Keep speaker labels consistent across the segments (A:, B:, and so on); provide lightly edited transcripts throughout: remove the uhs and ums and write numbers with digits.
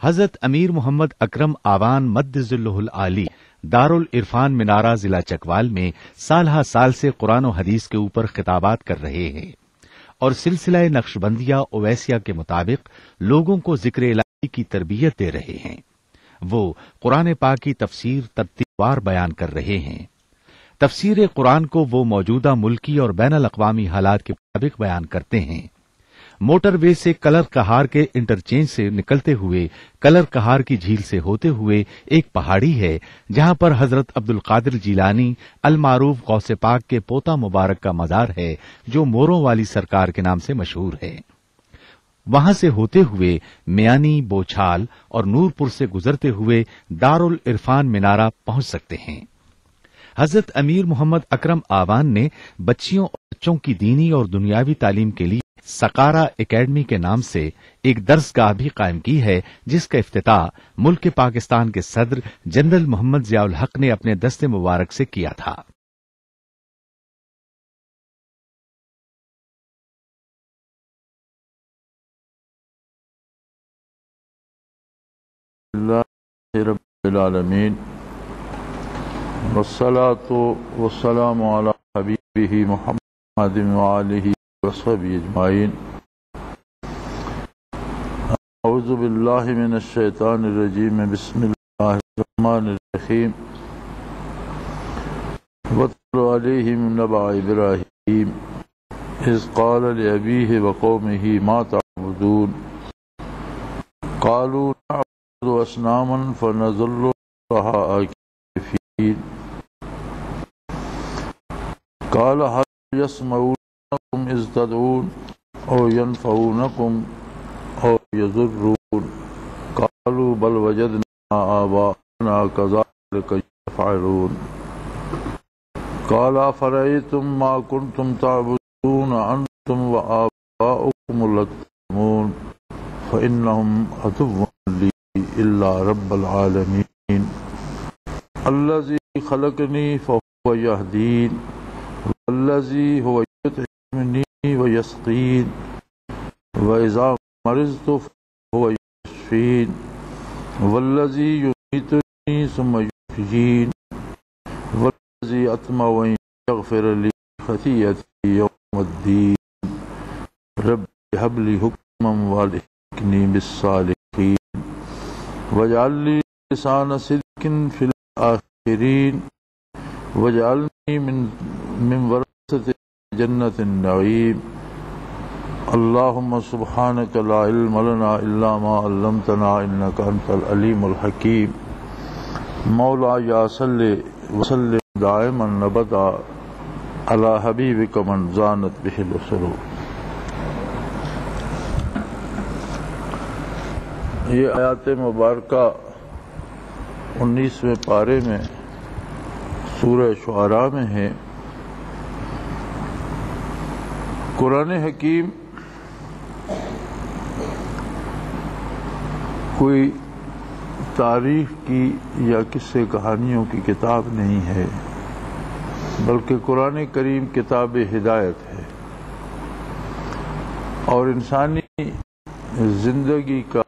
A: حضرت امیر محمد اکرم آوان مد ظلہ العالی دارالعرفان منارہ ضلع چکوال میں سالہ سال سے قرآن و حدیث کے اوپر خطابات کر رہے ہیں اور سلسلہ نقشبندیہ اویسیہ کے مطابق لوگوں کو ذکر الہی کی تربیت دے رہے ہیں۔ وہ قرآن پاک کی تفسیر ترتیب وار بیان کر رہے ہیں۔ تفسیر قرآن کو وہ موجودہ ملکی اور بین الاقوامی حالات کے مطابق بیان کرتے ہیں۔ موٹر وے سے کلر کہار کے انٹرچینج سے نکلتے ہوئے کلر کہار کی جھیل سے ہوتے ہوئے ایک پہاڑی ہے جہاں پر حضرت عبد القادر جیلانی المعروف غوث پاک کے پوتا مبارک کا مزار ہے جو موروں والی سرکار کے نام سے مشہور ہے۔ وہاں سے ہوتے ہوئے میانی، بوچھال اور نورپور سے گزرتے ہوئے دارالعرفان منارہ پہنچ سکتے ہیں۔ حضرت امیر محمد اکرم آوان نے بچیوں اور بچوں کی دینی اور دنیاوی تعلیم کے لیے سقارہ اکیڈمی کے نام سے ایک درسگاہ بھی قائم کی ہے جس کا افتتاح ملک پاکستان کے صدر جنرل محمد ضیاء الحق نے اپنے دست مبارک سے کیا تھا۔
B: اللہ رب العالمین والصلاة والسلام علی حبیبہ محمد وآلہ وصحبہ اجمعین۔ اعوذ باللہ من الشیطان الرجیم، بسم اللہ الرحمن الرحیم۔ واتل علیہم نبأ ابراہیم اذ قال لأبیہ وقومہ ما تعبدون قالوا نعبد اصناما فنظل لها عاکفین قال هل يسمعونكم اذ تدعون او ينفعونكم او يضرون قالوا بل وجدنا آباءنا كذلك يفعلون قال أفرأيتم ما كنتم تعبدون أنتم وآباؤكم الأقدمون فإنهم عدو لي إلا رب العالمين الذي خلقني فهو يهدين والذي هو يطعمني ويسقين وإذا مرضت فهو يشفين والذي يميتني ثم يحيين والذي أطمع أن يغفر لي خطيئتي يوم الدين رب هب لي حكما والحقني بالصالحين واجعل لي لسان صدق في الآخرين واجعلني من ورثة جنة النعيم اللهم سبحانك لا علم لنا إلا ما علمتنا إنك أنت العليم الحكيم مولا یا صلی وسلم دائما ابدا على حبیبک من زانت به السرور۔ یہ آیات مبارکہ 19ویں پارے میں سورہ شعراء میں ہے۔ قرآن حکیم کوئی تاریخ کی یا قصے کہانیوں کی کتاب نہیں ہے بلکہ قرآن کریم کتاب ہدایت ہے اور انسانی زندگی کا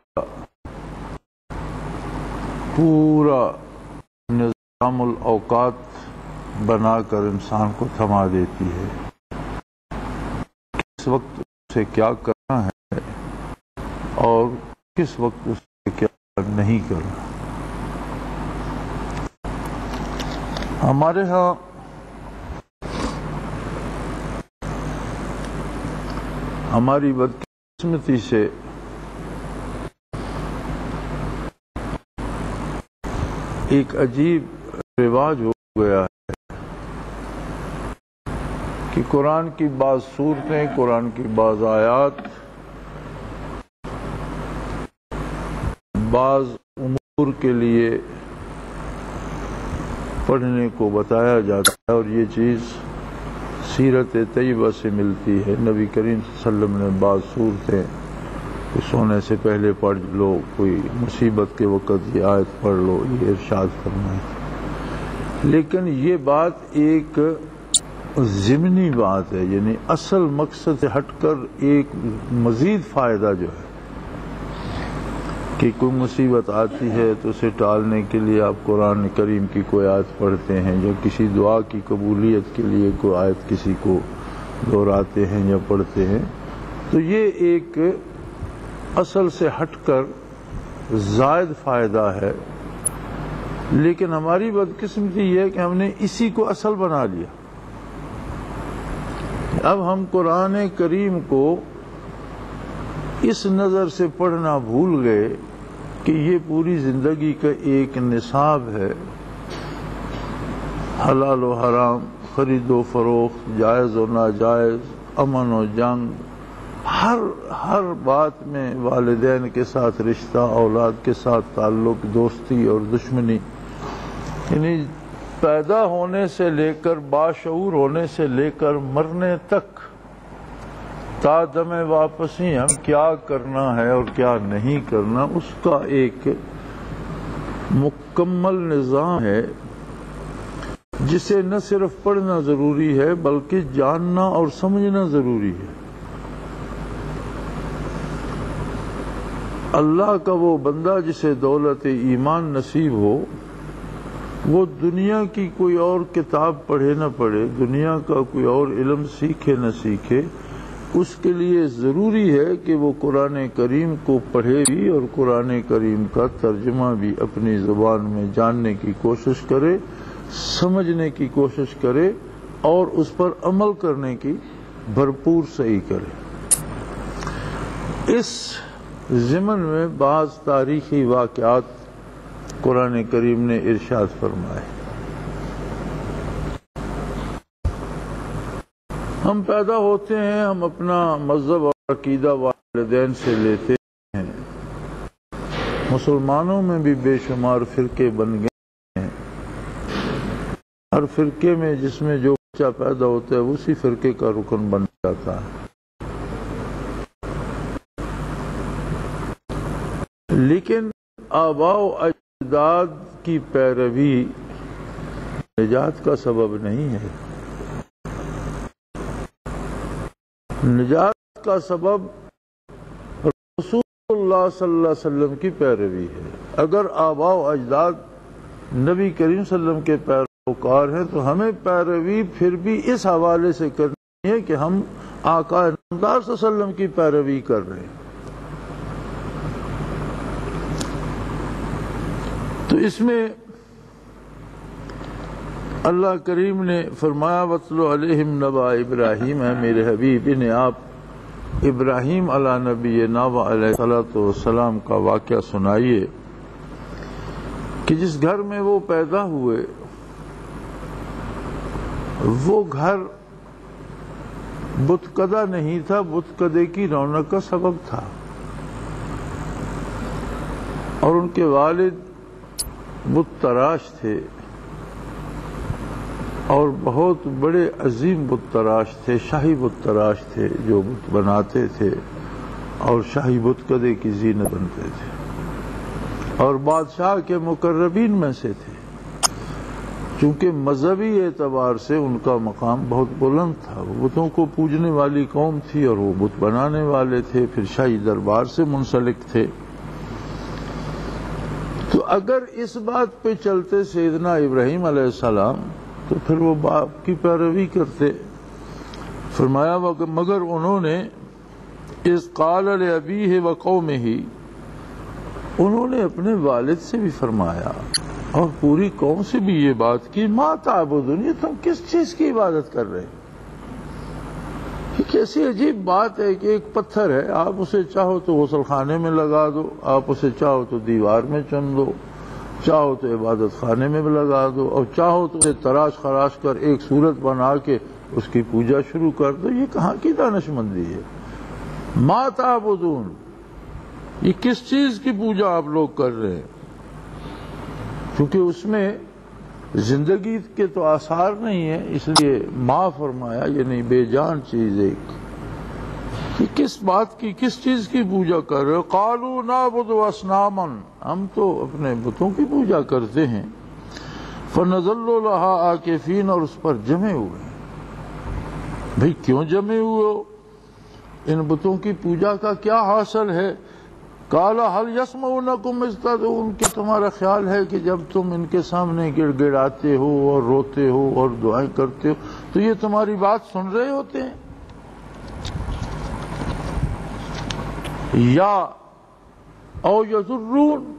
B: پورا نظام الاوقات بنا کر انسان کو تھما دیتی ہے۔ کس وقت اسے کیا کرنا ہے اور کس وقت اسے کیا نہیں کرنا۔ ہمارے ہاں ہماری بدقسمتی سے ایک عجیب رواج ہو گیا ہے کہ قرآن کی بعض صورتیں، قرآن کی بعض آیات بعض امور کے لیے پڑھنے کو بتایا جاتا ہے اور یہ چیز سیرت طیبہ سے ملتی ہے۔ نبی کریم صلی اللہ علیہ وسلم نے بعض صورتیں سونے سے پہلے پڑھ لو، کوئی مصیبت کے وقت یہ آیت پڑھ لو، یہ ارشاد فرمائے۔ لیکن یہ بات ایک ضمنی بات ہے، یعنی اصل مقصد سے ہٹ کر ایک مزید فائدہ جو ہے کہ کوئی مصیبت آتی ہے تو اسے ٹالنے کے لیے آپ قرآن کریم کی کوئی آیت پڑھتے ہیں، یا کسی دعا کی قبولیت کے لیے کوئی آیت کسی کو دہراتے ہیں یا پڑھتے ہیں، تو یہ ایک اصل سے ہٹ کر زائد فائدہ ہے۔ لیکن ہماری بدقسمتی یہ ہے کہ ہم نے اسی کو اصل بنا لیا۔ اب ہم قرآن کریم کو اس نظر سے پڑھنا بھول گئے کہ یہ پوری زندگی کا ایک نصاب ہے، حلال و حرام، خرید و فروخت، جائز و ناجائز، امن و جنگ، ہر بات میں والدین کے ساتھ رشتہ، اولاد کے ساتھ تعلق، دوستی اور دشمنی، یعنی پیدا ہونے سے لے کر باشعور ہونے سے لے کر مرنے تک تا دم واپسی ہم کیا کرنا ہے اور کیا نہیں کرنا، اس کا ایک مکمل نظام ہے جسے نہ صرف پڑھنا ضروری ہے بلکہ جاننا اور سمجھنا ضروری ہے۔ اللہ کا وہ بندہ جسے دولت ایمان نصیب ہو، وہ دنیا کی کوئی اور کتاب پڑھے نہ پڑھے، دنیا کا کوئی اور علم سیکھے نہ سیکھے، اس کے لیے ضروری ہے کہ وہ قرآن کریم کو پڑھے بھی اور قرآن کریم کا ترجمہ بھی اپنی زبان میں جاننے کی کوشش کرے، سمجھنے کی کوشش کرے اور اس پر عمل کرنے کی بھرپور صحیح کرے۔ اس ضمن میں بعض تاریخی واقعات قرآن کریم نے ارشاد فرمائے۔ ہم پیدا ہوتے ہیں، ہم اپنا مذہب اور عقیدہ والدین سے لیتے ہیں۔ مسلمانوں میں بھی بے شمار فرقے بن گئے ہیں، ہر فرقے میں جس میں جو بچہ پیدا ہوتا ہے اسی فرقے کا رکن بن جاتا ہے۔ لیکن آباء و اجداد کی پیروی نجات کا سبب نہیں ہے، نجات کا سبب رسول اللہ صلی اللہ علیہ وسلم کی پیروی ہے۔ اگر آباء و اجداد نبی کریم صلی اللہ علیہ وسلم کے پیروکار ہیں تو ہمیں پیروی پھر بھی اس حوالے سے کرنی ہے کہ ہم آقا نامدار صلی اللہ علیہ وسلم کی پیروی کر رہے ہیں۔ تو اس میں اللہ کریم نے فرمایا وَاتْلُ عَلَيْهِمْ نَبَأَ ابراہیم، ہے میرے حبیب انہیں آپ ابراہیم علیہ نبینا و علیہ الصلوۃ والسلام کا واقعہ سنائیے کہ جس گھر میں وہ پیدا ہوئے وہ گھر بت کدہ نہیں تھا، بت کدے کی رونق کا سبب تھا، اور ان کے والد بت تراش تھے اور بہت بڑے عظیم بت تراش تھے، شاہی بت تراش تھے جو بت بناتے تھے اور شاہی بت کدے کی زینت بنتے تھے اور بادشاہ کے مقربین میں سے تھے۔ چونکہ مذہبی اعتبار سے ان کا مقام بہت بلند تھا، وہ بتوں کو پوجنے والی قوم تھی اور وہ بت بنانے والے تھے، پھر شاہی دربار سے منسلک تھے۔ تو اگر اس بات پہ چلتے سیدنا ابراہیم علیہ السلام تو پھر وہ باپ کی پیروی کرتے۔ فرمایا مگر انہوں نے اذ قال لأبیہ وقومہ، انہوں نے اپنے والد سے بھی فرمایا اور پوری قوم سے بھی یہ بات کی، ما تعبدون، یہ تم کس چیز کی عبادت کر رہے؟ یہ کیسی عجیب بات ہے کہ ایک پتھر ہے، آپ اسے چاہو تو غسل خانے میں لگا دو، آپ اسے چاہو تو دیوار میں چن دو، چاہو تو عبادت خانے میں بھی لگا دو، اور چاہو تو اسے تراش خراش کر ایک صورت بنا کے اس کی پوجا شروع کر دو۔ یہ کہاں کی دانش مندی ہے؟ ما تعبدون، یہ کس چیز کی پوجا آپ لوگ کر رہے ہیں؟ کیونکہ اس میں زندگی کے تو آثار نہیں ہے، اس لیے ما فرمایا، یعنی بے جان چیز ایک، کہ کس بات کی، کس چیز کی پوجا کر رہے ہو؟ قالوا نعبد اصناما، ہم تو اپنے بتوں کی پوجا کرتے ہیں۔ فنظلوا لها عاکفین، اور اس پر جمے ہوئے۔ بھئی کیوں جمے ہوئے ہو؟ ان بتوں کی پوجا کا کیا حاصل ہے؟ قال هل يسمعونكم اذ تدعون، کہ تمہارا خیال ہے کہ جب تم ان کے سامنے گڑ گڑاتے ہو اور روتے ہو اور دعائیں کرتے ہو تو یہ تمہاری بات سن رہے ہوتے ہیں؟ یا او یضرون،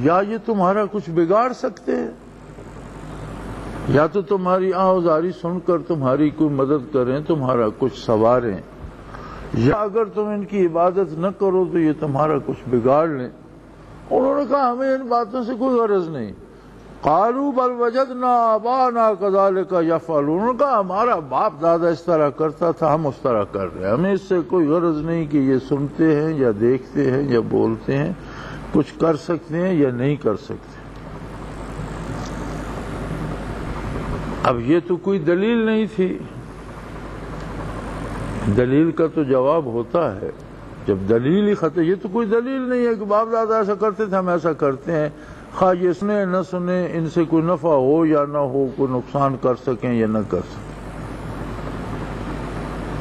B: یا یہ تمہارا کچھ بگاڑ سکتے ہیں، یا تو تمہاری آوازاری سن کر تمہاری کوئی مدد کریں، تمہارا کچھ سنواریں، یا اگر تم ان کی عبادت نہ کرو تو یہ تمہارا کچھ بگاڑ لیں۔ انہوں نے کہا ہمیں ان باتوں سے کوئی غرض نہیں۔ قالوا بل وجدنا آباءنا كذلك يفعلون، انہوں نے کہا ہمارا باپ دادا اس طرح کرتا تھا، ہم اس طرح کر رہے ہیں، ہمیں اس سے کوئی غرض نہیں کہ یہ سنتے ہیں یا دیکھتے ہیں یا بولتے ہیں، کچھ کر سکتے ہیں یا نہیں کر سکتے۔ اب یہ تو کوئی دلیل نہیں تھی، دلیل کا تو جواب ہوتا ہے جب دلیل ہی ختم، یہ تو کوئی دلیل نہیں ہے کہ باپ دادا ایسا کرتے تھے ہم ایسا کرتے ہیں، خواہ یہ سنے نہ سنے، ان سے کوئی نفع ہو یا نہ ہو، کوئی نقصان کر سکیں یا نہ کر سکیں۔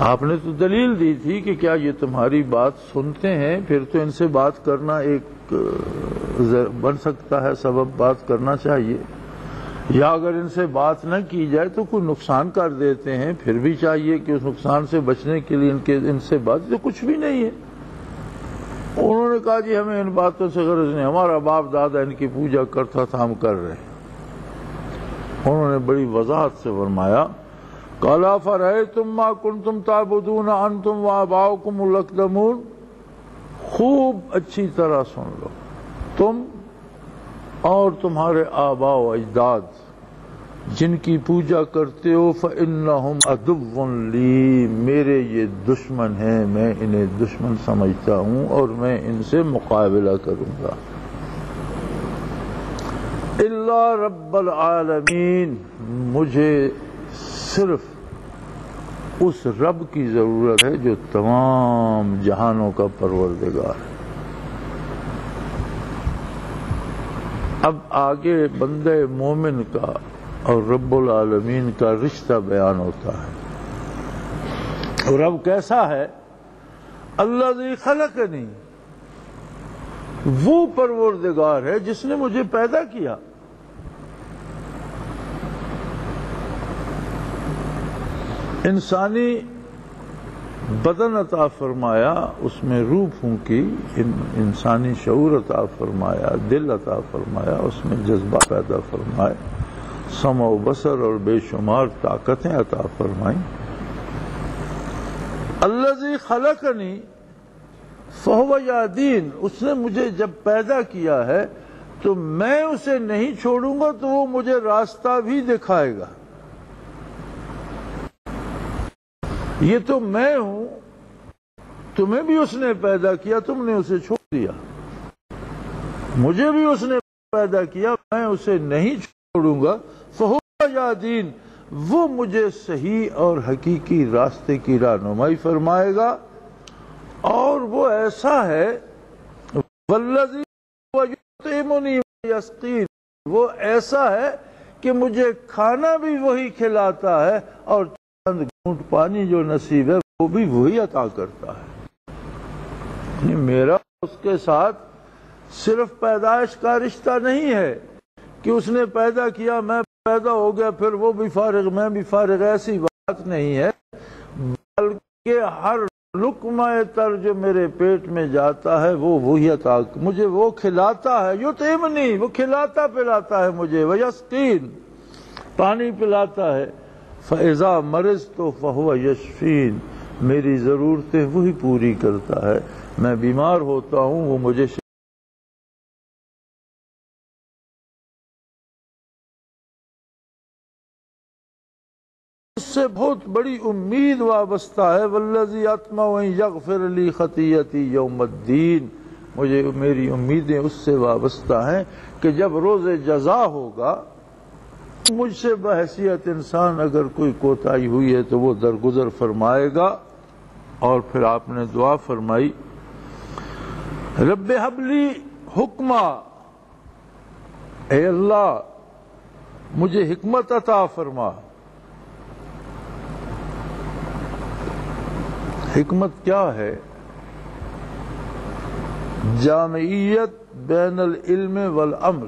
B: آپ نے تو دلیل دی تھی کہ کیا یہ تمہاری بات سنتے ہیں، پھر تو ان سے بات کرنا ایک بن سکتا ہے سبب، بات کرنا چاہیے، یا اگر ان سے بات نہ کی جائے تو کوئی نقصان کر دیتے ہیں، پھر بھی چاہیے کہ اس نقصان سے بچنے کے لیے ان سے بات، تو کچھ بھی نہیں ہے۔ انہوں نے کہا جی ہمیں ان باتوں سے غرض نہیں، ہمارا باپ دادا ان کی پوجا کرتا تھا، ہم کر رہے ہیں۔ انہوں نے بڑی وضاحت سے فرمایا قال افرأیتم ما کنتم تعبدون انتم وآباؤکم الاقدمون، خوب اچھی طرح سن لو، تم اور تمہارے آباء و اجداد جن کی پوجا کرتے ہو فإنہم عدو لی، میرے یہ دشمن ہیں، میں انہیں دشمن سمجھتا ہوں اور میں ان سے مقابلہ کروں گا۔ الا رب العالمین، مجھے صرف اس رب کی ضرورت ہے جو تمام جہانوں کا پروردگار ہے۔ اب آگے بندہ مومن کا اور رب العالمین کا رشتہ بیان ہوتا ہے۔ رب کیسا ہے؟ الذی خلقنی، وہ پروردگار ہے جس نے مجھے پیدا کیا۔ انسانی بدن عطا فرمایا، اس میں روح پھونکی، انسانی شعور عطا فرمایا، دل عطا فرمایا، اس میں جذبہ پیدا فرمائے، سمع و بصر اور بے شمار طاقتیں عطا فرمائیں۔ الذی خلقنی فہو یہدین، اس نے مجھے جب پیدا کیا ہے تو میں اسے نہیں چھوڑوں گا تو وہ مجھے راستہ بھی دکھائے گا۔ یہ تو میں ہوں، تمہیں بھی اس نے پیدا کیا، تم نے اسے چھوڑ دیا، مجھے بھی اس نے پیدا کیا، میں اسے نہیں چھوڑوں گا۔ فہو یہدین، وہ مجھے صحیح اور حقیقی راستے کی رہنمائی فرمائے گا، اور وہ ایسا ہے والذی یطعمنی ویسقین، وہ ایسا ہے کہ مجھے کھانا بھی وہی کھلاتا ہے اور چند گھونٹ پانی جو نصیب ہے وہ بھی وہی عطا کرتا ہے۔ میرا اس کے ساتھ صرف پیدائش کا رشتہ نہیں ہے کہ اس نے پیدا کیا، میں پیدا ہو گیا، پھر وہ بھی فارغ میں بھی فارغ، ایسی بات نہیں ہے، بلکہ ہر لقمہ تر جو میرے پیٹ میں جاتا ہے وہ وہی عطا، مجھے وہ کھلاتا ہے، یطعمنی، وہ کھلاتا پلاتا ہے مجھے، ویسقین، پانی پلاتا ہے، فَإِذَا مَرِضْتُ فَهُوَ يَشْفِينِ، میری ضرورتیں وہی پوری کرتا ہے، میں بیمار ہوتا ہوں وہ مجھے اس سے بہت بڑی امید وابستہ ہے۔ وَالَّذِي أَطْمَعُ أَن يَغْفِرَ لِي خَطِيئَتِي يَوْمَ الدِّينِ، مجھے میری امیدیں اس سے وابستہ ہیں کہ جب روز جزا ہوگا مجھ سے بحیثیت انسان اگر کوئی کوتاہی ہوئی ہے تو وہ درگزر فرمائے گا۔ اور پھر آپ نے دعا فرمائی رب ہب لی حکما، اے اللہ مجھے حکمت عطا فرما۔ حکمت کیا ہے؟ جامعیت بین العلم والعمل.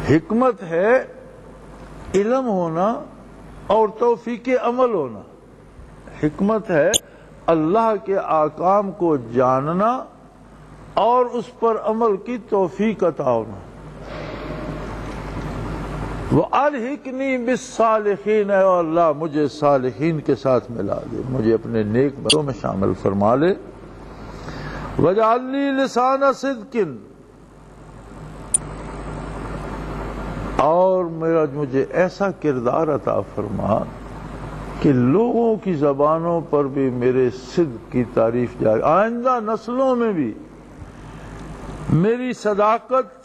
B: حکمت ہے علم ہونا اور توفیق عمل ہونا. حکمت ہے اللہ کے احکام کو جاننا اور اس پر عمل کی توفیق عطا ہونا. وَأَلْحِقْنِي بِالصَّالِحِينَ، اے اللہ مجھے صالحین کے ساتھ ملا دے، مجھے اپنے نیک بندوں میں شامل فرما لے. وَاجْعَلْنِي لِسَانَ صِدْقٍ، اور مجھے ایسا کردار عطا فرما کہ لوگوں کی زبانوں پر بھی میرے صدق کی تعریف جائے، آئندہ نسلوں میں بھی میری صداقت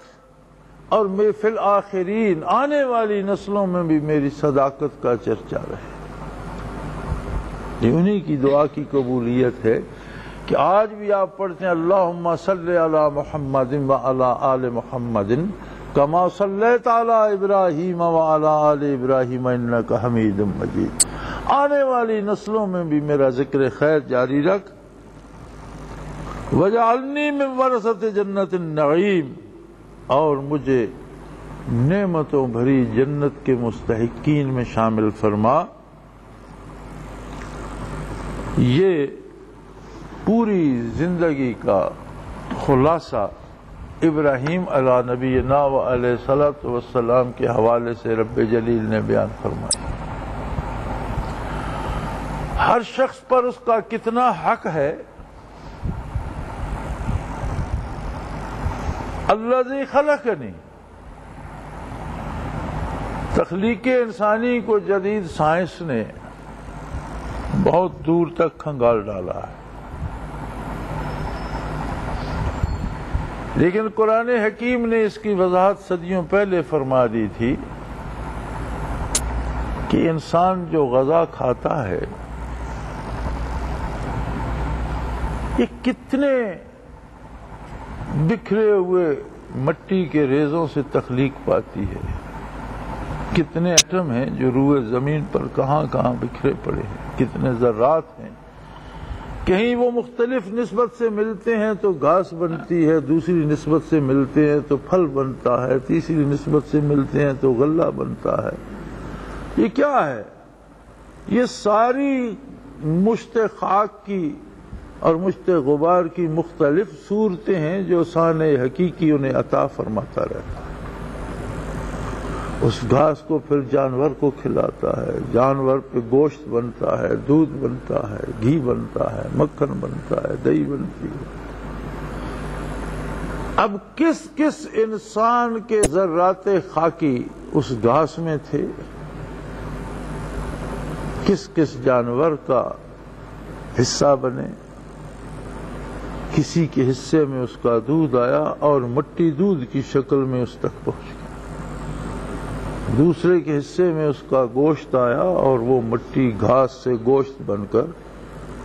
B: اور فی الآخرین آنے والی نسلوں میں بھی میری صداقت کا چرچا رہے. یہ انہی کی دعا کی قبولیت ہے کہ آج بھی آپ پڑھتے ہیں اللہم صلی علی محمد وعلی آل محمد کما صلیت علی ابراہیم وعلی آل ابراہیم انک حمید مجید. آنے والی نسلوں میں بھی میرا ذکر خیر جاری رکھ. وجعلنی من ورثۃ جنت النعیم، اور مجھے نعمتوں بھری جنت کے مستحقین میں شامل فرما. یہ پوری زندگی کا خلاصہ ابراہیم علیہ نبینا و علیہ الصلوۃ والسلام کے حوالے سے رب جلیل نے بیان فرمایا. ہر شخص پر اس کا کتنا حق ہے. الذی خلقنی، تخلیق انسانی کو جدید سائنس نے بہت دور تک کھنگال ڈالا ہے، لیکن قرآن حکیم نے اس کی وضاحت صدیوں پہلے فرما دی تھی کہ انسان جو غذا کھاتا ہے یہ کتنے بکھرے ہوئے مٹی کے ریزوں سے تخلیق پاتی ہے. کتنے ایٹم ہیں جو روئے زمین پر کہاں کہاں بکھرے پڑے ہیں، کتنے ذرات ہیں. کہیں وہ مختلف نسبت سے ملتے ہیں تو گھاس بنتی ہے، دوسری نسبت سے ملتے ہیں تو پھل بنتا ہے، تیسری نسبت سے ملتے ہیں تو غلہ بنتا ہے. یہ کیا ہے؟ یہ ساری مشت خاک کی اور مشت غبار کی مختلف صورتیں ہیں جو صانع حقیقی انہیں عطا فرماتا رہتا ہے. اس گھاس کو پھر جانور کو کھلاتا ہے، جانور پہ گوشت بنتا ہے، دودھ بنتا ہے، گھی بنتا ہے، مکھن بنتا ہے، دہی بنتی ہے. اب کس کس انسان کے ذرات خاکی اس گھاس میں تھے، کس کس جانور کا حصہ بنے. کسی کے حصے میں اس کا دودھ آیا اور مٹی دودھ کی شکل میں اس تک پہنچ گئی، دوسرے کے حصے میں اس کا گوشت آیا اور وہ مٹی گھاس سے گوشت بن کر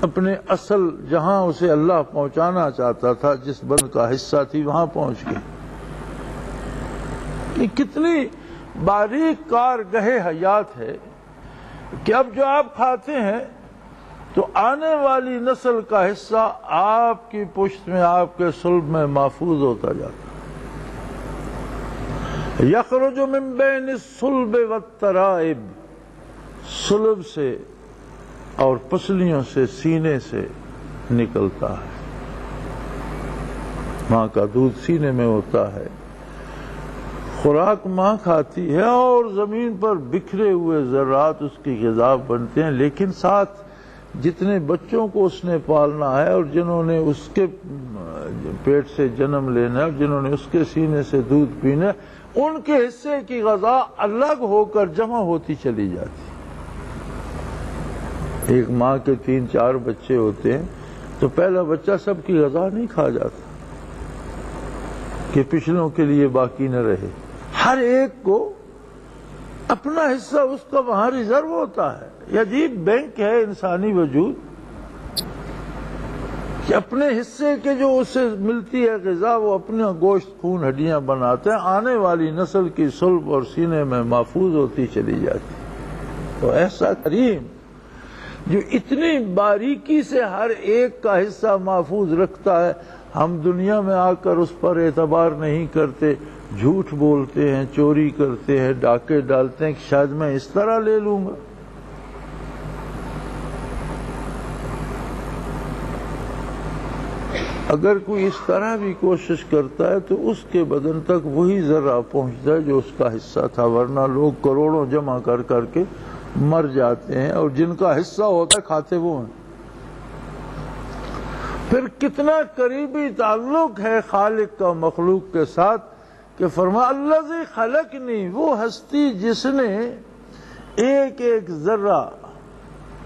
B: اپنے اصل جہاں اسے اللہ پہنچانا چاہتا تھا، جس بن کا حصہ تھی، وہاں پہنچ گئی. یہ کتنی باریک کار گہے حیات ہے کہ اب جو آپ کھاتے ہیں تو آنے والی نسل کا حصہ آپ کی پشت میں، آپ کے صلب میں محفوظ ہوتا جاتا. یخرج من بین الصلب والترائب، صلب سے اور پسلیوں سے، سینے سے نکلتا ہے. ماں کا دودھ سینے میں ہوتا ہے، خوراک ماں کھاتی ہے اور زمین پر بکھرے ہوئے ذرات اس کی غذا بنتے ہیں. لیکن ساتھ جتنے بچوں کو اس نے پالنا ہے اور جنہوں نے اس کے پیٹ سے جنم لینا ہے اور جنہوں نے اس کے سینے سے دودھ پینا ہے، ان کے حصے کی غذا الگ ہو کر جمع ہوتی چلی جاتی. ایک ماں کے 3-4 بچے ہوتے ہیں تو پہلا بچہ سب کی غذا نہیں کھا جاتا کہ پچھلوں کے لیے باقی نہ رہے. ہر ایک کو اپنا حصہ اس کا وہاں ریزرو ہوتا ہے. یہ عجیب بینک ہے انسانی وجود کہ اپنے حصے کے جو اسے ملتی ہے غذا وہ اپنا گوشت خون ہڈیاں بناتے ہیں، آنے والی نسل کی صلب اور سینے میں محفوظ ہوتی چلی جاتی. تو ایسا کریم جو اتنی باریکی سے ہر ایک کا حصہ محفوظ رکھتا ہے، ہم دنیا میں آ کر اس پر اعتبار نہیں کرتے، جھوٹ بولتے ہیں، چوری کرتے ہیں، ڈاکے ڈالتے ہیں کہ شاید میں اس طرح لے لوں گا۔ اگر کوئی اس طرح بھی کوشش کرتا ہے تو اس کے بدن تک وہی ذرہ پہنچتا ہے جو اس کا حصہ تھا، ورنہ لوگ کروڑوں جمع کر کر کے مر جاتے ہیں اور جن کا حصہ ہوتا ہے کھاتے وہ ہیں۔ پھر کتنا قریبی تعلق ہے خالق کا مخلوق کے ساتھ کہ فرمایا الذی خلقنی، وہ ہستی جس نے ایک ایک ذرہ،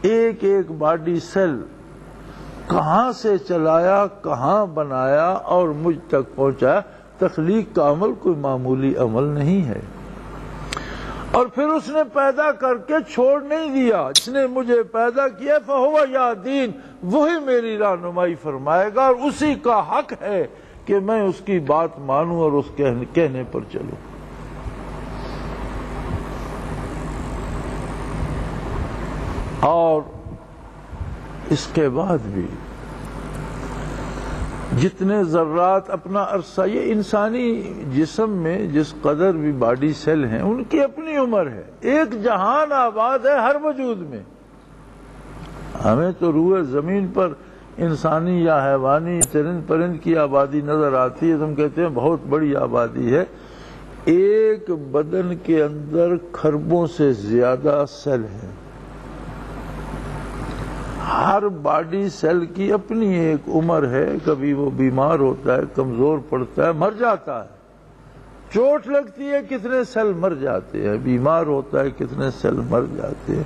B: ایک ایک باڈی سیل کہاں سے چلایا، کہاں بنایا اور مجھ تک پہنچایا۔ تخلیق کا عمل کوئی معمولی عمل نہیں ہے، اور پھر اس نے پیدا کر کے چھوڑ نہیں دیا۔ جس نے مجھے پیدا کیا فہو یہدین، وہی میری رہنمائی فرمائے گا، اور اسی کا حق ہے کہ میں اس کی بات مانوں اور اس کہنے پر چلوں۔ اور اس کے بعد بھی جتنے ذرات اپنا عرصہ، یہ انسانی جسم میں جس قدر بھی باڈی سیل ہیں ان کی اپنی عمر ہے، ایک جہان آباد ہے ہر وجود میں۔ ہمیں تو روئے زمین پر انسانی یا حیوانی چرند پرند کی آبادی نظر آتی ہے، تم کہتے ہیں بہت بڑی آبادی ہے۔ ایک بدن کے اندر کھربوں سے زیادہ سیل ہیں، ہر باڈی سیل کی اپنی ایک عمر ہے، کبھی وہ بیمار ہوتا ہے، کمزور پڑتا ہے، مر جاتا ہے، چوٹ لگتی ہے کتنے سیل مر جاتے ہیں، بیمار ہوتا ہے کتنے سیل مر جاتے ہیں،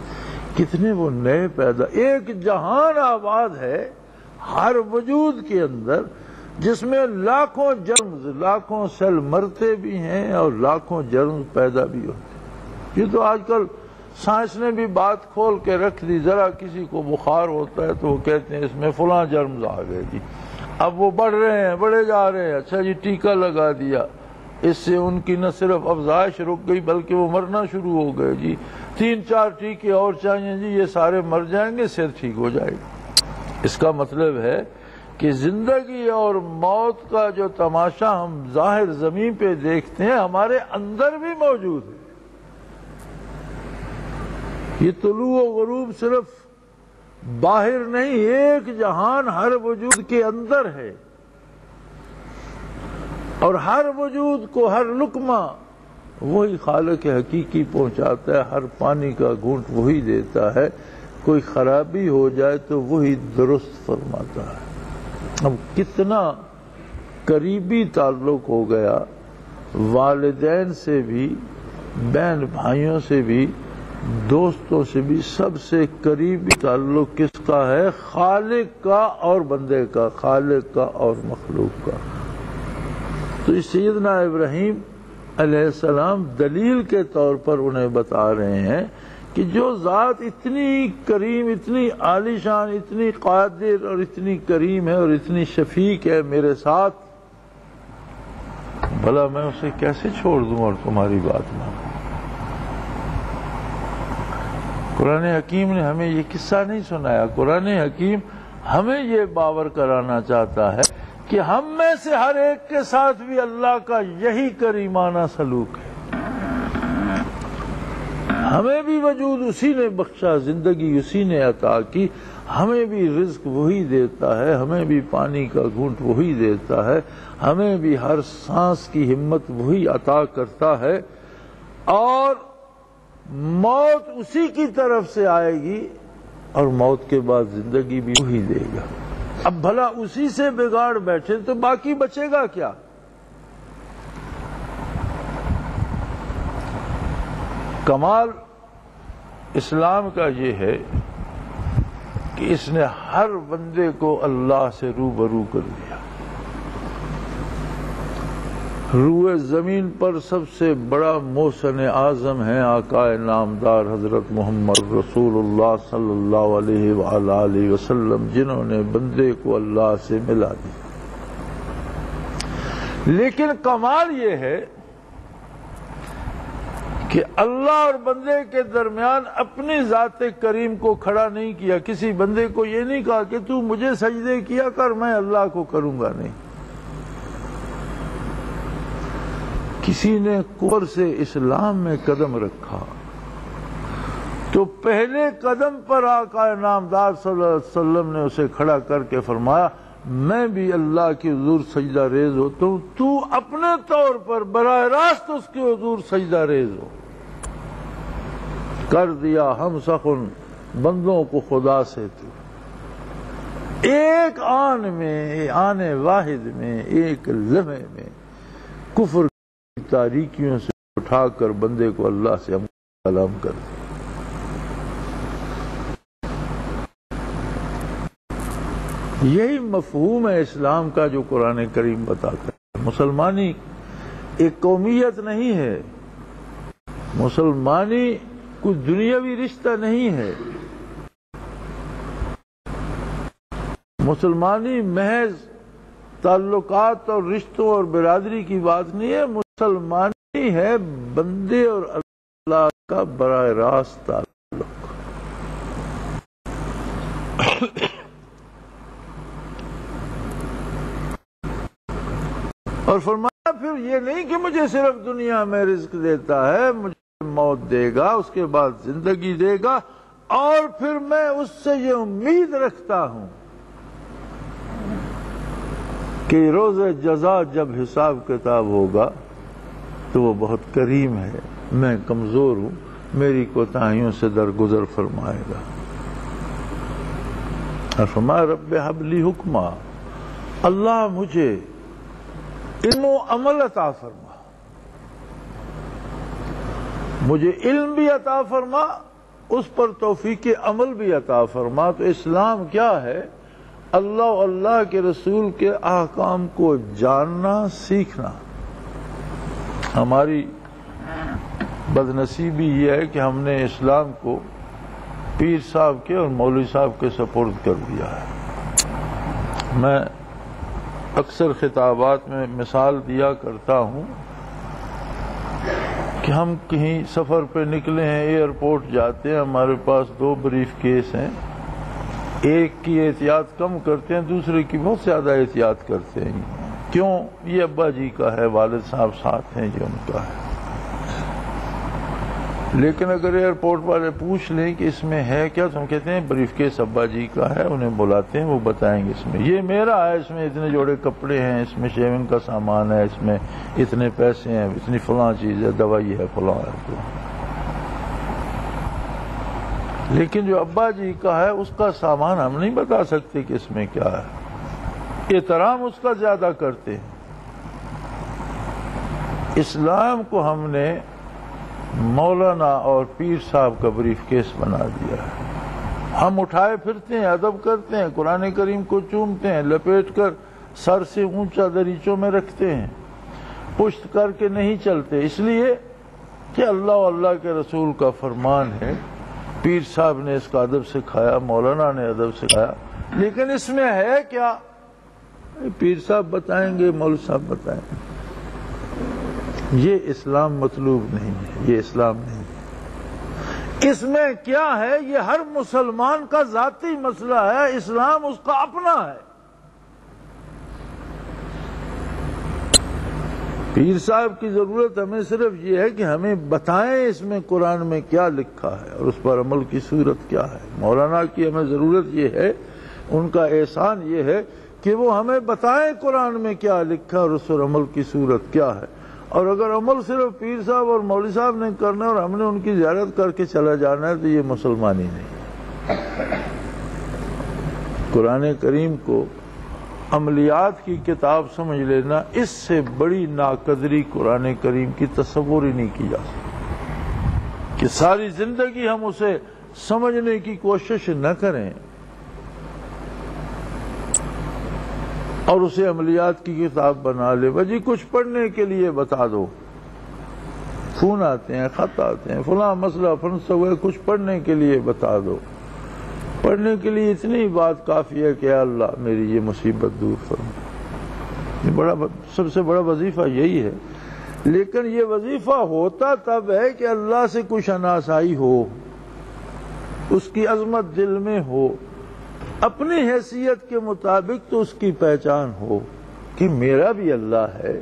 B: کتنے وہ نئے پیدا۔ ایک جہان آباد ہے ہر وجود کے اندر جس میں لاکھوں جرمز، لاکھوں سیل مرتے بھی ہیں اور لاکھوں جرمز پیدا بھی ہوتے ہیں۔ یہ تو آج کل سائنس نے بھی بات کھول کے رکھ دی، ذرا کسی کو بخار ہوتا ہے تو وہ کہتے ہیں اس میں فلاں جرمز آ گئے جی، اب وہ بڑھ رہے ہیں، بڑھے جا رہے ہیں، اچھا جی ٹیکہ لگا دیا، اس سے ان کی نہ صرف افزائش رک گئی بلکہ وہ مرنا شروع ہو گئے جی، 3-4 ٹیکے اور چاہیے جی، یہ سارے مر جائیں گے، صحت ٹھیک ہو جائے گی۔ اس کا مطلب ہے کہ زندگی اور موت کا جو تماشا ہم ظاہر زمین پہ دیکھتے ہیں ہمارے اندر بھی موجود ہے۔ یہ طلوع و غروب صرف باہر نہیں، ایک جہان ہر وجود کے اندر ہے، اور ہر وجود کو ہر لقمہ وہی خالق حقیقی پہنچاتا ہے، ہر پانی کا گھونٹ وہی دیتا ہے، کوئی خرابی ہو جائے تو وہی درست فرماتا ہے۔ اب کتنا قریبی تعلق ہو گیا، والدین سے بھی، بہن بھائیوں سے بھی، دوستوں سے بھی، سب سے قریبی تعلق کس کا ہے؟ خالق کا اور بندے کا، خالق کا اور مخلوق کا۔ تو اس سیدنا ابراہیم علیہ السلام دلیل کے طور پر انہیں بتا رہے ہیں کہ جو ذات اتنی کریم، اتنی عالی شان، اتنی قادر اور اتنی کریم ہے اور اتنی شفیق ہے میرے ساتھ، بھلا میں اسے کیسے چھوڑ دوں اور تمہاری بات مانوں؟ قرآن حکیم نے ہمیں یہ قصہ نہیں سنایا، قرآن حکیم ہمیں یہ باور کرانا چاہتا ہے کہ ہم میں سے ہر ایک کے ساتھ بھی اللہ کا یہی کریمانہ سلوک ہے۔ ہمیں بھی وجود اسی نے بخشا، زندگی اسی نے عطا کی، ہمیں بھی رزق وہی دیتا ہے، ہمیں بھی پانی کا گھونٹ وہی دیتا ہے، ہمیں بھی ہر سانس کی ہمت وہی عطا کرتا ہے، اور موت اسی کی طرف سے آئے گی، اور موت کے بعد زندگی بھی وہی دے گا۔ اب بھلا اسی سے بگاڑ بیٹھے تو باقی بچے گا کیا؟ کمال اسلام کا یہ ہے کہ اس نے ہر بندے کو اللہ سے روبرو کر دیا۔ روئے زمین پر سب سے بڑا محسن اعظم ہے آقا نامدار حضرت محمد رسول اللہ صلی اللہ علیہ وآلہ وسلم، جنہوں نے بندے کو اللہ سے ملا دیا۔ لیکن کمال یہ ہے کہ اللہ اور بندے کے درمیان اپنی ذات کریم کو کھڑا نہیں کیا. کسی بندے کو یہ نہیں کہا کہ تو مجھے سجدے کیا کر، میں اللہ کو کروں گا، نہیں. کسی نے کفر سے اسلام میں قدم رکھا تو پہلے قدم پر آقا نامدار صلی اللہ علیہ وسلم نے اسے کھڑا کر کے فرمایا میں بھی اللہ کی حضور سجدہ ریز ہوتا ہوں، تو اپنے طور پر براہ راست اس کے حضور سجدہ ریز ہو. کر دیا ہم سخن بندوں کو خدا سے تو، ایک آن میں، آن واحد میں، ایک لمحے میں کفر کی تاریکیوں سے اٹھا کر بندے کو اللہ سے ہم کلام کر دیا. یہی مفہوم ہے اسلام کا جو قرآن کریم بتاتا ہے. مسلمانی ایک قومیت نہیں ہے، مسلمانی کوئی دنیاوی رشتہ نہیں ہے، مسلمانی محض تعلقات اور رشتوں اور برادری کی بات نہیں ہے، مسلمانی ہے بندے اور اللہ کا براہ راست تعلق. اور فرمایا پھر یہ نہیں کہ مجھے صرف دنیا میں رزق دیتا ہے، مجھے موت دے گا، اس کے بعد زندگی دے گا، اور پھر میں اس سے یہ امید رکھتا ہوں کہ روز جزا جب حساب کتاب ہوگا تو وہ بہت کریم ہے، میں کمزور ہوں، میری کوتاہیوں سے درگزر فرمائے گا. اور فرمایا رب ہب لی حکما، اللہ مجھے علم و عمل عطا فرما، مجھے علم بھی عطا فرما، اس پر توفیق عمل بھی عطا فرما. تو اسلام کیا ہے؟ اللہ و اللہ کے رسول کے احکام کو جاننا، سیکھنا. ہماری بدنصیبی یہ ہے کہ ہم نے اسلام کو پیر صاحب کے اور مولوی صاحب کے سپرد کر دیا ہے. میں اکثر خطابات میں مثال دیا کرتا ہوں کہ ہم کہیں سفر پہ نکلے ہیں، ایئرپورٹ جاتے ہیں، ہمارے پاس 2 بریف کیس ہیں، ایک کی احتیاط کم کرتے ہیں، دوسرے کی بہت زیادہ احتیاط کرتے ہیں. کیوں؟ یہ ابا جی کا ہے، والد صاحب ساتھ ہیں، یہ ان کا ہے. لیکن اگر ایئرپورٹ والے پوچھ لیں کہ اس میں ہے کیا، تو ہم کہتے ہیں بریف کیس ابا جی کا ہے، انہیں بلاتے ہیں، وہ بتائیں گے اس میں یہ میرا ہے، اس میں اتنے جوڑے کپڑے ہیں، اس میں شیونگ کا سامان ہے، اس میں اتنے پیسے ہیں، اتنی فلاں چیز ہے، دوائی ہے، فلاں ہے. لیکن جو ابا جی کا ہے اس کا سامان ہم نہیں بتا سکتے کہ اس میں کیا ہے، احترام اس کا زیادہ کرتے ہیں. اسلام کو ہم نے مولانا اور پیر صاحب کا بریف کیس بنا دیا ہے. ہم اٹھائے پھرتے ہیں، ادب کرتے ہیں، قرآن کریم کو چومتے ہیں، لپیٹ کر سر سے اونچا دریچوں میں رکھتے ہیں، پشت کر کے نہیں چلتے، اس لیے کہ اللہ و اللہ کے رسول کا فرمان ہے. پیر صاحب نے اس کا ادب سکھایا، مولانا نے ادب سکھایا. لیکن اس میں ہے کیا؟ پیر صاحب بتائیں گے، مولوی صاحب بتائیں گے. یہ اسلام مطلوب نہیں ہے، یہ اسلام نہیں ہے. اس میں کیا ہے؟ یہ ہر مسلمان کا ذاتی مسئلہ ہے، اسلام اس کا اپنا ہے. پیر صاحب کی ضرورت ہمیں صرف یہ ہے کہ ہمیں بتائیں اس میں قرآن میں کیا لکھا ہے اور اس پر عمل کی صورت کیا ہے. مولانا کی ہمیں ضرورت یہ ہے، ان کا احسان یہ ہے کہ وہ ہمیں بتائیں قرآن میں کیا لکھا اور اس پر عمل کی صورت کیا ہے. اور اگر عمل صرف پیر صاحب اور مولوی صاحب نے کرنا اور ہم نے ان کی زیارت کر کے چلا جانا ہے تو یہ مسلمانی نہیں. قرآن کریم کو عملیات کی کتاب سمجھ لینا، اس سے بڑی ناقدری قرآن کریم کی تصور ہی نہیں کی جا سکتی کہ ساری زندگی ہم اسے سمجھنے کی کوشش نہ کریں اور اسے عملیات کی کتاب بنا لے. بھائی کچھ پڑھنے کے لیے بتا دو، فون آتے ہیں، خط آتے ہیں، فلاں مسئلہ فنس ہوئے، کچھ پڑھنے کے لیے بتا دو. پڑھنے کے لیے اتنی بات کافی ہے کہ اے اللہ میری یہ مصیبت دور فرما. سب سے بڑا وظیفہ یہی ہے لیکن یہ وظیفہ ہوتا تب ہے کہ اللہ سے کچھ شناسائی ہو، اس کی عظمت دل میں ہو، اپنی حیثیت کے مطابق تو اس کی پہچان ہو کہ میرا بھی اللہ ہے،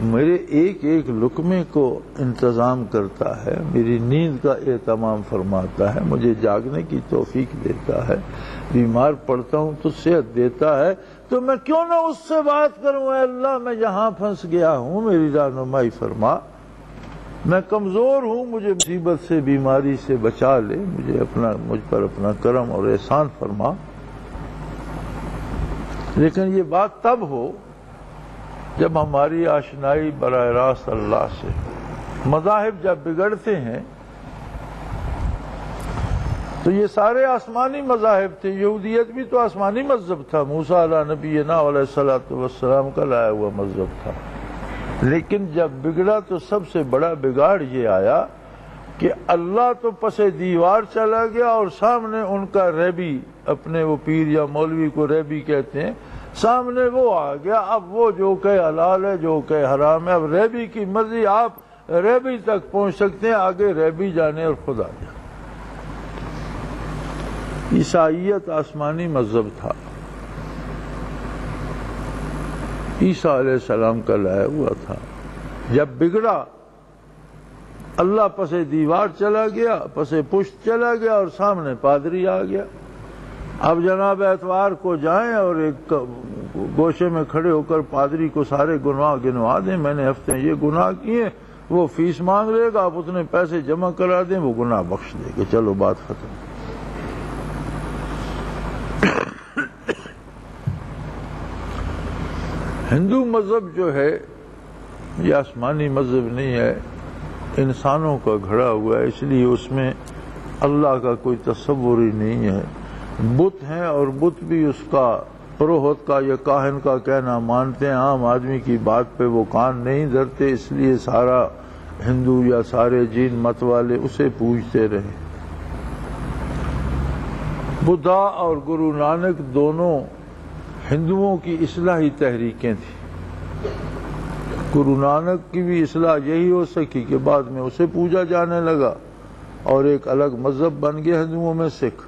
B: میرے ایک ایک لقمے کو انتظام کرتا ہے، میری نیند کا اہتمام فرماتا ہے، مجھے جاگنے کی توفیق دیتا ہے، بیمار پڑتا ہوں تو صحت دیتا ہے، تو میں کیوں نہ اس سے بات کروں، اے اللہ میں یہاں پھنس گیا ہوں، میری رہنمائی فرما، میں کمزور ہوں، مجھے مصیبت سے بیماری سے بچا لے، مجھ پر اپنا کرم اور احسان فرما۔ لیکن یہ بات تب ہو جب ہماری آشنائی براہ راست اللہ سے۔ مذاہب جب بگڑتے ہیں تو یہ سارے آسمانی مذاہب تھے، یہودیت بھی تو آسمانی مذہب تھا، موسیٰ علیہ نبینا علیہ الصلوۃ والسلام کا لایا ہوا مذہب تھا، لیکن جب بگڑا تو سب سے بڑا بگاڑ یہ آیا کہ اللہ تو پس دیوار چلا گیا اور سامنے ان کا ریبی، اپنے وہ پیر یا مولوی کو ریبی کہتے ہیں، سامنے وہ آ گیا، اب وہ جو کہ حلال ہے جو کہ حرام ہے، اب ریبی کی مرضی، آپ ریبی تک پہنچ سکتے ہیں، آگے ریبی جانے اور خدا جانے۔ عیسائیت آسمانی مذہب تھا، عیسیٰ علیہ السلام کا لایا ہوا تھا، جب بگڑا اللہ پس دیوار چلا گیا، پس پشت چلا گیا اور سامنے پادری آ گیا۔ اب جناب اتوار کو جائیں اور ایک گوشے میں کھڑے ہو کر پادری کو سارے گناہ گنوا دیں، میں نے ہفتے یہ گناہ کیے، وہ فیس مانگ لے گا، آپ اتنے پیسے جمع کرا دیں، وہ گناہ بخش دے گا، چلو بات ختم۔ ہندو مذہب جو ہے یہ آسمانی مذہب نہیں ہے، انسانوں کا گھڑا ہوا ہے، اس لیے اس میں اللہ کا کوئی تصور ہی نہیں ہے۔ بت ہیں اور بت بھی اس کا پروہت کا یا کاہن کا کہنا مانتے ہیں، عام آدمی کی بات پہ وہ کان نہیں دھرتے، اس لیے سارا ہندو یا سارے جین مت والے اسے پوجتے رہے۔ بدھا اور گرو نانک دونوں ہندوؤں کی اصلاحی تحریکیں تھیں۔ گرو نانک کی بھی اصلاح یہی ہو سکی کہ بعد میں اسے پوجا جانے لگا اور ایک الگ مذہب بن گیا ہندوؤں میں سکھ،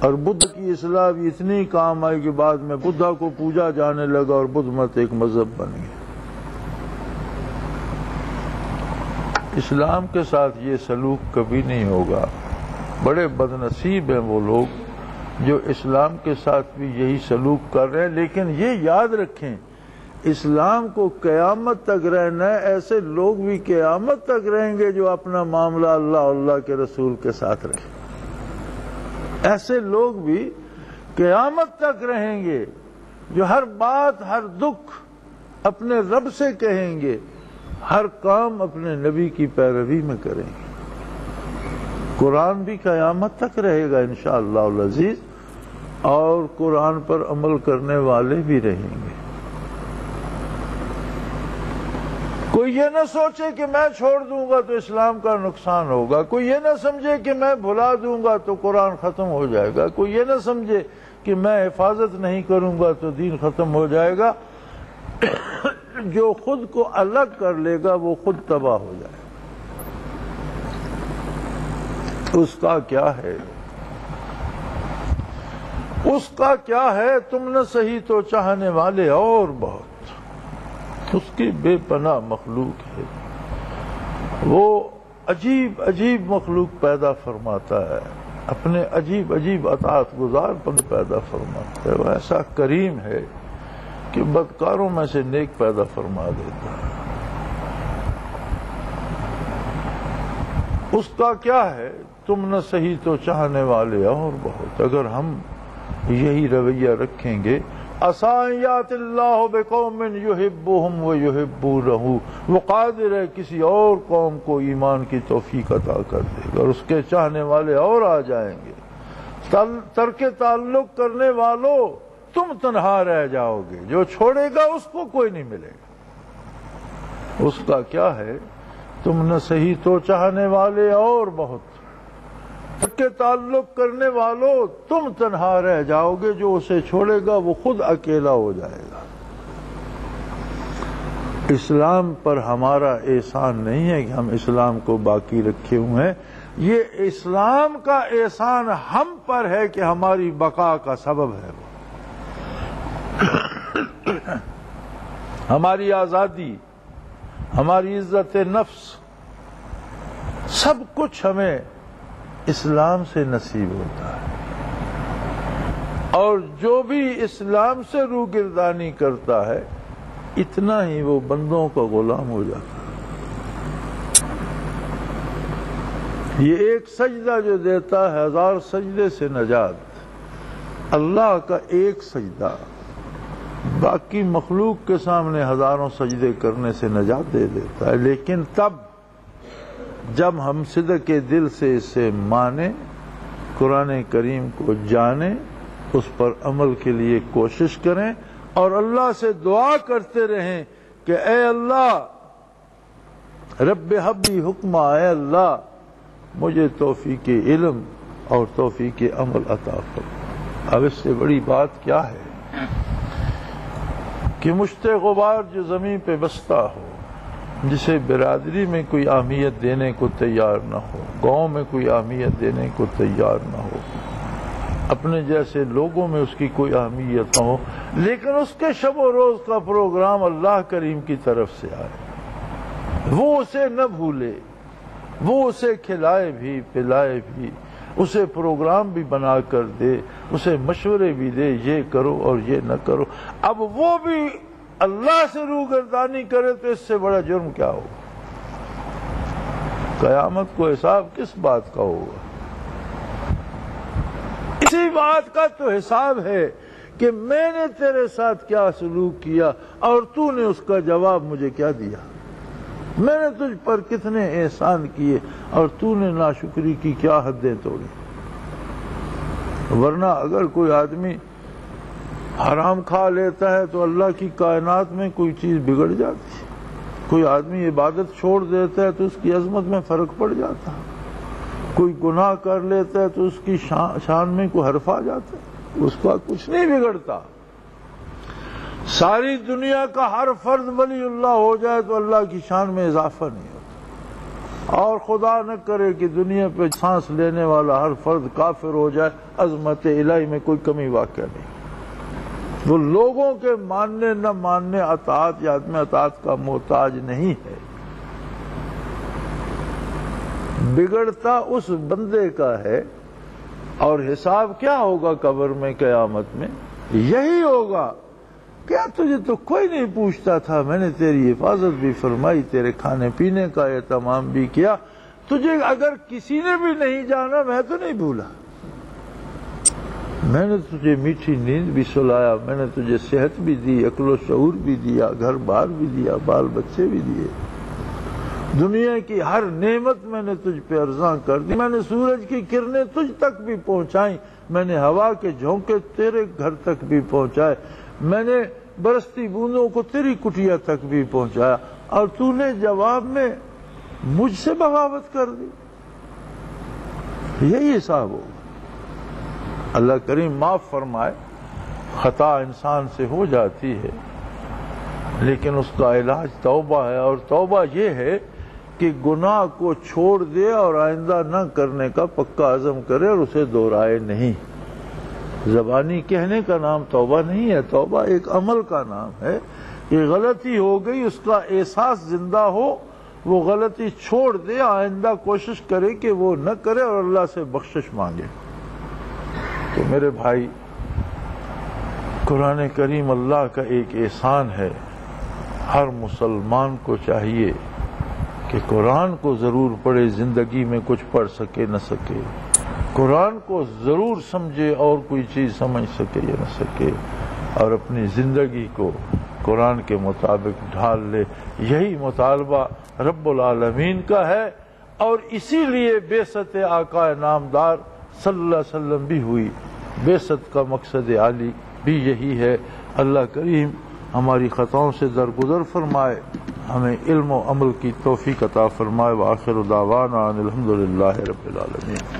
B: اور بدھ کی اصلاح بھی اتنی کام آئی کہ بعد میں بدھا کو پوجا جانے لگا اور بدھ مت ایک مذہب بن گیا۔ اسلام کے ساتھ یہ سلوک کبھی نہیں ہوگا۔ بڑے بد نصیب ہیں وہ لوگ جو اسلام کے ساتھ بھی یہی سلوک کر رہے ہیں، لیکن یہ یاد رکھیں اسلام کو قیامت تک رہنا ہے، ایسے لوگ بھی قیامت تک رہیں گے جو اپنا معاملہ اللہ اور اللہ کے رسول کے ساتھ رکھیں۔ ایسے لوگ بھی قیامت تک رہیں گے جو ہر بات ہر دکھ اپنے رب سے کہیں گے، ہر کام اپنے نبی کی پیروی میں کریں گے۔ قرآن بھی قیامت تک رہے گا انشاءاللہ العزیز، اور قرآن پر عمل کرنے والے بھی رہیں گے۔ کوئی یہ نہ سوچے کہ میں چھوڑ دوں گا تو اسلام کا نقصان ہوگا، کوئی یہ نہ سمجھے کہ میں بھلا دوں گا تو قرآن ختم ہو جائے گا، کوئی یہ نہ سمجھے کہ میں حفاظت نہیں کروں گا تو دین ختم ہو جائے گا۔ جو خود کو الگ کر لے گا وہ خود تباہ ہو جائے گا۔ اس کا کیا ہے؟ اس کا کیا ہے؟ تم نہ صحیح تو چاہنے والے اور بہت، اس کی بے پناہ مخلوق ہے، وہ عجیب عجیب مخلوق پیدا فرماتا ہے، اپنے عجیب عجیب اطاعت گزار پر پیدا فرماتا ہے، وہ ایسا کریم ہے کہ بدکاروں میں سے نیک پیدا فرما دیتا ہے۔ اس کا کیا ہے؟ تم نہ صحیح تو چاہنے والے اور بہت۔ اگر ہم یہی رویہ رکھیں گے، عَسَىٰ اللہ بِقَوْمٍ يُحِبُّهُمْ وَيُحِبُّونَهُ، وہ قادر ہے کسی اور قوم کو ایمان کی توفیق عطا کر دے گا اور اس کے چاہنے والے اور آ جائیں گے۔ ترک تعلق کرنے والوں تم تنہا رہ جاؤ گے، جو چھوڑے گا اس کو کوئی نہیں ملے گا۔ اس کا کیا ہے؟ تم نہ صحیح تو چاہنے والے اور بہت، کے تعلق کرنے والوں تم تنہا رہ جاؤ گے، جو اسے چھوڑے گا وہ خود اکیلا ہو جائے گا۔ اسلام پر ہمارا احسان نہیں ہے کہ ہم اسلام کو باقی رکھے ہوئے ہیں، یہ اسلام کا احسان ہم پر ہے کہ ہماری بقا کا سبب ہے وہ ہماری آزادی، ہماری عزت نفس، سب کچھ ہمیں اسلام سے نصیب ہوتا ہے، اور جو بھی اسلام سے روگردانی کرتا ہے اتنا ہی وہ بندوں کا غلام ہو جاتا ہے۔ یہ ایک سجدہ جو دیتا ہے 1000 سجدے سے نجات، اللہ کا ایک سجدہ باقی مخلوق کے سامنے ہزاروں سجدے کرنے سے نجات دے دیتا ہے، لیکن تب جب ہم صدق کے دل سے اسے مانیں، قرآن کریم کو جانیں، اس پر عمل کے لیے کوشش کریں اور اللہ سے دعا کرتے رہیں کہ اے اللہ رب حب لی حکمہ، اے اللہ مجھے توفیق علم اور توفیق عمل عطا فرما۔ اب اس سے بڑی بات کیا ہے کہ مشت غبار جو زمین پہ بستا ہو، جسے برادری میں کوئی اہمیت دینے کو تیار نہ ہو، گاؤں میں کوئی اہمیت دینے کو تیار نہ ہو، اپنے جیسے لوگوں میں اس کی کوئی اہمیت نہ ہو، لیکن اس کے شب و روز کا پروگرام اللہ کریم کی طرف سے آئے، وہ اسے نہ بھولے، وہ اسے کھلائے بھی پلائے بھی، اسے پروگرام بھی بنا کر دے، اسے مشورے بھی دے، یہ کرو اور یہ نہ کرو۔ اب وہ بھی اللہ سے روگردانی کرے تو اس سے بڑا جرم کیا ہوگا؟ قیامت کو حساب کس بات کا ہوگا؟ اسی بات کا تو حساب ہے کہ میں نے تیرے ساتھ کیا سلوک کیا اور تو نے اس کا جواب مجھے کیا دیا، میں نے تجھ پر کتنے احسان کیے اور تو نے ناشکری کی کیا حدیں توڑی۔ ورنہ اگر کوئی آدمی حرام کھا لیتا ہے تو اللہ کی کائنات میں کوئی چیز بگڑ جاتی ہے، کوئی آدمی عبادت چھوڑ دیتا ہے تو اس کی عظمت میں فرق پڑ جاتا ہے، کوئی گناہ کر لیتا ہے تو اس کی شان میں کوئی حرف آ جاتا ہے، اس کا کچھ نہیں بگڑتا۔ ساری دنیا کا ہر فرد ولی اللہ ہو جائے تو اللہ کی شان میں اضافہ نہیں ہوتا، اور خدا نہ کرے کہ دنیا پہ سانس لینے والا ہر فرد کافر ہو جائے، عظمت الہی میں کوئی کمی واقع نہیں۔ وہ لوگوں کے ماننے نہ ماننے، اطاعت یا عدم اطاعت کا محتاج نہیں ہے، بگڑتا اس بندے کا ہے۔ اور حساب کیا ہوگا قبر میں، قیامت میں؟ یہی ہوگا، کیا تجھے تو کوئی نہیں پوچھتا تھا، میں نے تیری حفاظت بھی فرمائی، تیرے کھانے پینے کا اہتمام بھی کیا، تجھے اگر کسی نے بھی نہیں جانا میں تو نہیں بھولا، میں نے تجھے میٹھی نیند بھی سلایا، میں نے تجھے صحت بھی دی، عقل و شعور بھی دیا، گھر بار بھی دیا، بال بچے بھی دیے، دنیا کی ہر نعمت میں نے تجھ پہ ارزاں کر دی، میں نے سورج کی کرنیں تجھ تک بھی پہنچائیں، میں نے ہوا کے جھونکے تیرے گھر تک بھی پہنچائے، میں نے برستی بوندوں کو تیری کٹیا تک بھی پہنچایا، اور تو نے جواب میں مجھ سے بغاوت کر دی۔ یہی حساب ہوگا۔ اللہ کریم معاف فرمائے، خطا انسان سے ہو جاتی ہے لیکن اس کا علاج توبہ ہے، اور توبہ یہ ہے کہ گناہ کو چھوڑ دے اور آئندہ نہ کرنے کا پکا عزم کرے اور اسے دہرائے نہیں۔ زبانی کہنے کا نام توبہ نہیں ہے، توبہ ایک عمل کا نام ہے۔ یہ غلطی ہو گئی، اس کا احساس زندہ ہو، وہ غلطی چھوڑ دے، آئندہ کوشش کرے کہ وہ نہ کرے اور اللہ سے بخشش مانگے۔ تو میرے بھائی، قرآن کریم اللہ کا ایک احسان ہے، ہر مسلمان کو چاہیے کہ قرآن کو ضرور پڑھے، زندگی میں کچھ پڑھ سکے نہ سکے، قرآن کو ضرور سمجھے، اور کوئی چیز سمجھ سکے یا نہ سکے، اور اپنی زندگی کو قرآن کے مطابق ڈھال لے۔ یہی مطالبہ رب العالمین کا ہے، اور اسی لیے بعثت آقا نامدار صلی اللہ علیہ وسلم بھی ہوئی، بعثت کا مقصد عالی بھی یہی ہے۔ اللہ کریم ہماری خطاؤں سے درگزر فرمائے، ہمیں علم و عمل کی توفیق عطا فرمائے۔ وآخر دعوانا ان الحمدللہ رب العالمین۔